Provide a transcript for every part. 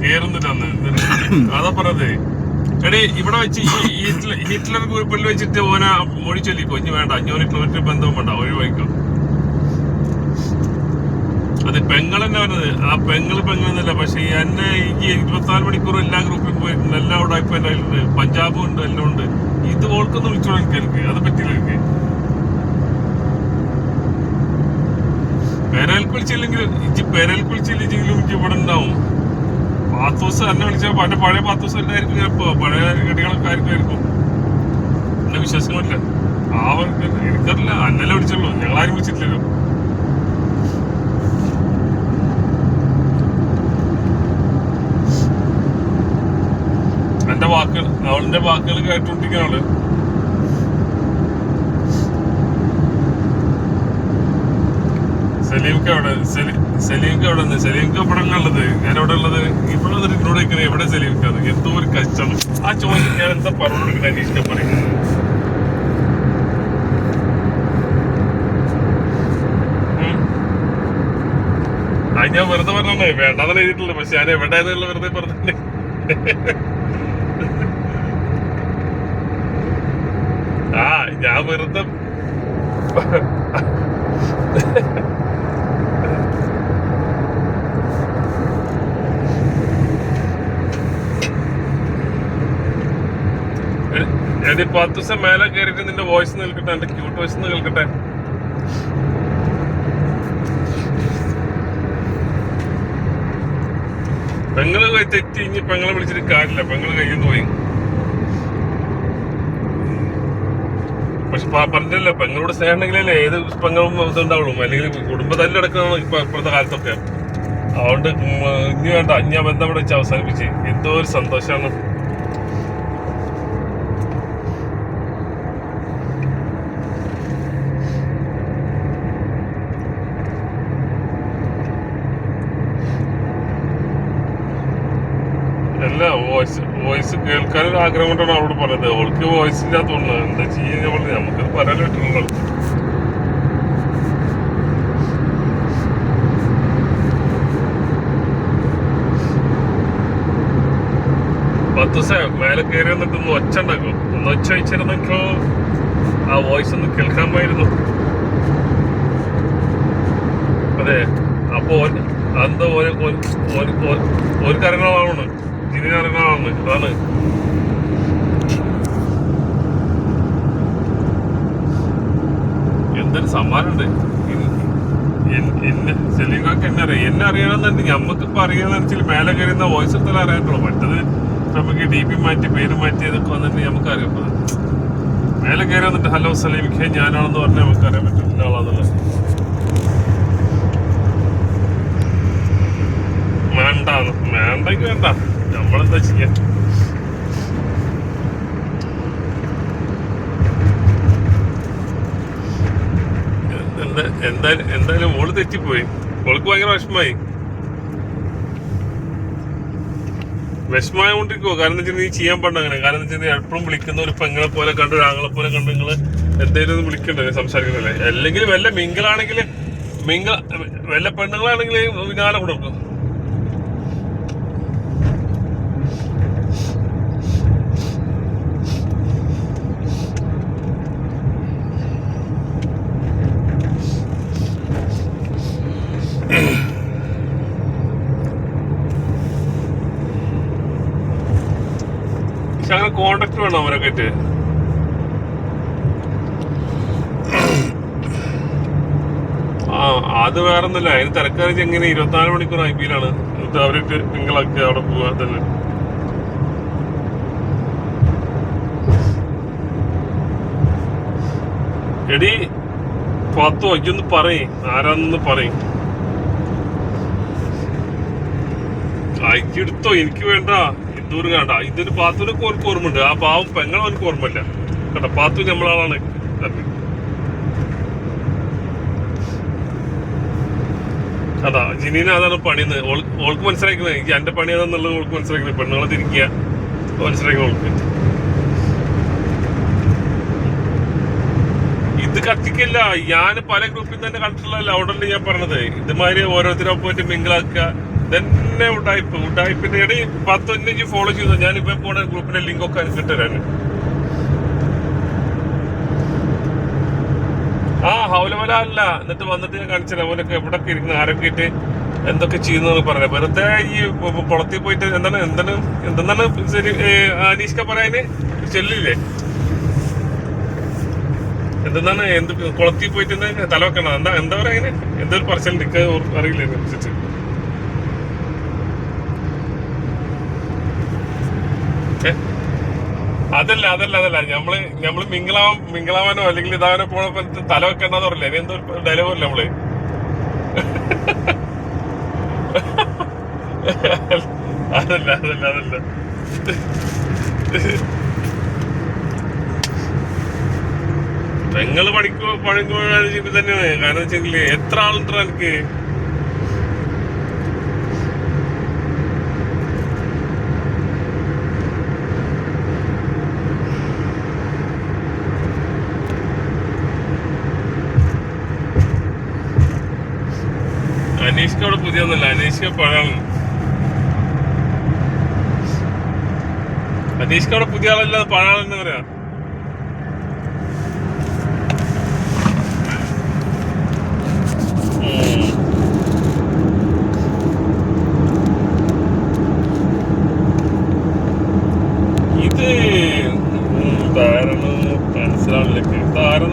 കേറുന്നില്ലെന്ന് അതാ പറഞ്ഞത്. എടേ ഇവിടെ വെച്ച് ഹിറ്റ്ലർ ഗ്രൂപ്പിൽ വെച്ചിട്ട് ഓന മൊഴി ചൊല്ലിക്കോ, ഇനി വേണ്ട 500 കിലോമീറ്റർ ബന്ധവും വേണ്ട, ഒഴിവായിക്കോ. അത് പെങ്ങൾ തന്നെ പറഞ്ഞത്. ആ പെങ്ങളെന്നല്ല, പക്ഷെ എന്നെ ഈ 24 മണിക്കൂർ എല്ലാ ഗ്രൂപ്പിലും പോയിട്ടുണ്ട്, എല്ലാ ഉടായ്പ എൻ്റെ കയ്യിലുണ്ട്, പഞ്ചാബും ഉണ്ട്, എല്ലാം ഉണ്ട്. ഇത് ഓൾക്കൊന്ന് വിളിച്ചോളാം എനിക്ക്, അത് പറ്റില്ല എനിക്ക്. പെരൽക്ക് വിളിച്ചില്ലെങ്കിൽ എനിക്ക് ഇവിടെ ഉണ്ടാവും. പാത്തൂസ് എന്നെ വിളിച്ചാൽ എന്റെ പഴയ പാത്തൂസ് എല്ലായിരിക്കും, ചിലപ്പോ പഴയ ഗടികളൊക്കെ ആയിരിക്കും. എന്നെ വിശ്വാസങ്ങളില്ല. അവർക്ക് എനിക്കറിയില്ല, അന്നല്ലേ വിളിച്ചുള്ളൂ, ഞങ്ങളാരും വിളിച്ചിട്ടില്ലല്ലോ. അവളുടെ വാക്കുകൾ കേട്ടോണ്ടിരിക്കുന്ന ആള്. സലീംക്ക് എവിടെ ഇവിടെ ഉള്ളത്? ഞാൻ എവിടെ ഉള്ളത്? ഇവിടെ വന്നിട്ട് എന്നോട് നിൽക്കുന്നത് എവിടെ സലീംക്കാണ്? എന്തോ ഒരു കഷ്ടം. ആ ചോദിച്ചു ഞാൻ എന്താ പറഞ്ഞു കൊടുക്കുന്നത് അന്വേഷിക്കാൻ പറയുന്നത്. അത് ഞാൻ വെറുതെ പറഞ്ഞേ, വേണ്ടാന്ന് എഴുതിയിട്ടില്ല, പക്ഷെ ഞാൻ എവിടെയാന്നുള്ള വെറുതെ പറഞ്ഞിട്ടുണ്ട്. ആ ഞാൻ വെറുതെ എടി 10 ദിവസം മേലെ കയറിയിട്ട് നിന്റെ വോയിസ് കേൾക്കട്ടെ, എന്റെ ക്യൂട്ട് വോയിസ് കേൾക്കട്ടെ. പെങ്ങള് തെറ്റി, ഇനി പെങ്ങളെ വിളിച്ചിട്ട് കാര്യമില്ല, പെങ്ങള് കയ്യിൽ നിന്ന് പോയി. പക്ഷെ പറഞ്ഞല്ലോ, പെങ്ങളോട് സ്നേഹം ഉണ്ടെങ്കിലല്ലേ ഏത് പെങ്ങളും ഇതുണ്ടാവുള്ളൂ, അല്ലെങ്കിൽ കുടുംബ തല്ലടക്കമാണ് ഇപ്പൊ ഇപ്പോഴത്തെ കാലത്തൊക്കെ. അതുകൊണ്ട് ഇനി വേണ്ട, ഇനി ആ ബന്ധം ഇവിടെ വെച്ച് അവസാനിപ്പിച്ച്. എന്തോ ഒരു സന്തോഷമാണ്. അല്ല, വോയിസ് കേൾക്കാനൊരു ആഗ്രഹം കൊണ്ടാണ് അവളോട് പറഞ്ഞത്. അവൾക്ക് വോയിസ് ഇല്ലാത്തോണ്ട് എന്താ ചെയ്യുന്ന പോലെ നമുക്ക് പറയാൻ പറ്റുള്ളൂ. മേലെ കയറി വന്നിട്ട് ഒന്ന് ഒച്ച ഉണ്ടാക്കും, ഒന്ന് ഒച്ച വെച്ചിരുന്നോ ആ വോയിസ് ഒന്ന് കേൾക്കാമായിരുന്നു. അതെ, അപ്പൊ എന്താ ഒരു കരങ്ങളാണ്, ജിനി കരങ്ങളാണ്. അതാണ് എന്തൊരു സമ്മാനമുണ്ട്. എന്നെ സെലീംകാക്ക് എന്നെ അറിയണമെന്നുണ്ടെങ്കിൽ നമ്മക്കിപ്പോ അറിയാന്ന് വെച്ചാൽ മേലെ കയറുന്ന വോയിസ് എടുത്താലും അറിയാത്തുള്ളൂ. മറ്റത് നമുക്ക് DP മാറ്റി പേര് മാറ്റി ഇതൊക്കെ വന്നിട്ട് നമുക്ക് അറിയപ്പെടും. മേലെ കയറി വന്നിട്ട് ഹലോ സലീംഖേ ഞാനാണെന്ന് പറഞ്ഞാൽ നമുക്ക് അറിയാൻ പറ്റും ഇന്നാളാന്നുള്ളത്. വേണ്ടെങ്കിൽ വേണ്ട, നമ്മളെന്താ ചെയ്യാ. എന്തായാലും ഓള് തെറ്റിപ്പോയി. ഓൾക്ക് ഭയങ്കര വിഷമമായോണ്ടിരിക്കുവോ. കാരണം എന്താ വെച്ചാൽ നീ ചെയ്യാൻ പാടില്ല അങ്ങനെ. കാരണം എന്താ വെച്ചാൽ എപ്പോഴും വിളിക്കുന്ന ഒരു പെങ്ങളെ പോലെ കണ്ട്, ഒരു ആങ്ങളെ പോലെ കണ്ട് നിങ്ങള് എന്തെങ്കിലും ഒന്ന് വിളിക്കണ്ടേ, സംസാരിക്കുന്നില്ലേ. അല്ലെങ്കിൽ വല്ല മിങ്കിളാണെങ്കിൽ വല്ല പെണ്ണുങ്ങളാണെങ്കിൽ പിന്നാലെ കൊടുക്കും. അങ്ങനെ കോണ്ടാക്ട് വേണം അവരൊക്കെ ആയിട്ട്. അത് വേറൊന്നുമില്ല, അതിന് തിരക്കാരിച്ച് എങ്ങനെ 24 മണിക്കൂർ IPL ആണ്. എന്നിട്ട് അവരിട്ട് നിങ്ങളൊക്കെ അവിടെ പോവാ തന്നെ. എടി പത്തോ ഇതൊന്ന് പറയും, ആരാന്നൊന്ന് പറയും. അയക്കെടുത്തോ, എനിക്ക് വേണ്ട. എന്തോര് വേണ്ട. ഇതൊരു പാത്തുവിനൊക്കെ ഓർക്ക് ഓർമ്മയുണ്ട്. ആ പാവം പെങ്ങൾ അവർക്ക് ഓർമ്മയില്ല കേട്ടോ. പാത്തു നമ്മളാളാണ്. അതാ ജിനീന അതാണ് പണിന്ന് ഓൾക്ക് മനസ്സിലാക്കുന്നത്. എനിക്ക് എന്റെ പണി അതാന്നുള്ളത് ഓൾക്ക് മനസ്സിലാക്കുന്നത്. പെണ്ണുങ്ങളെ തിരിക്കുക മനസ്സിലാക്കുന്നത് ഓൾക്ക്. ഇത് കത്തിക്കില്ല. ഞാൻ പല ഗ്രൂപ്പിൽ തന്നെ കണ്ടിട്ടുള്ളതല്ല. അവിടെ ഞാൻ പറഞ്ഞത് ഇതുമാതിരി ഓരോരുത്തരും പോയിട്ട് മിങ്കിളാക്കുക, ഇതന്നെ ഉടായ്പിന്റെ ഇടയിൽ 10 ഫോളോ ചെയ്തോ. ഞാനിപ്പോ പോണ ഗ്രൂപ്പിന്റെ ലിങ്ക് ഒക്കെ കിട്ടുതരാന്. ആ ഹൗലമല അല്ല. എന്നിട്ട് വന്നിട്ട് ഞാൻ കാണിച്ചില്ല ഓനൊക്കെ എവിടൊക്കെ ഇരിക്കുന്ന ആരൊക്കെ ഇട്ട് എന്തൊക്കെ ചെയ്യുന്നു പറഞ്ഞ. വെറുതെ ഈ കുളത്തിൽ പോയിട്ട് എന്താണ് ശരി അനീഷ്ക പറയാന് ചെല്ലില്ലേ, എന്തെന്നാണ് കുളത്തിൽ പോയിട്ട് തല വെക്കണം, എന്താ പറയാ അതിന് എന്തൊരു പറച്ചിലുണ്ട്, എനിക്ക് അറിയില്ല അതിനനുസരിച്ച്. അതല്ല നമ്മള് മിങ്കിളാവാനോ അല്ലെങ്കിൽ ഇതാവാനോ പോണപ്പോ തല വെക്കണ്ടെന്ന് പറയില്ല. ഇനി എന്തോ ഡയലോഗ് അല്ലേ നമ്മള്. അതല്ല പെങ്ങള് പണിക്കോ തന്നെയാണ്. കാരണം വെച്ചെങ്കില് എത്ര ആളുണ്ടോ എനിക്ക്. അനീഷ്ക അവിടെ പുതിയൊന്നല്ല, അനീഷ്ക പഴാണ്. അനീഷ്ക അവിടെ പുതിയ ആളല്ല, പഴാളെന്ന് പറയാ. ഇത് ആരെന്ന്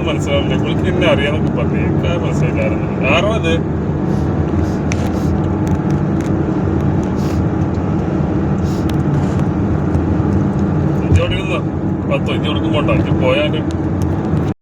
മനസ്സിലാവില്ല. ഇവൾക്ക് എന്നെ അറിയാന്നൊക്കെ പറഞ്ഞു. എനിക്ക് മനസ്സിലായില്ല ആരോ അത്. ഇഞ്ചോടി നിന്നോ 10 ഇഞ്ച് കൊടുക്കും പോണ്ട. ഇഞ്ച് പോയാല്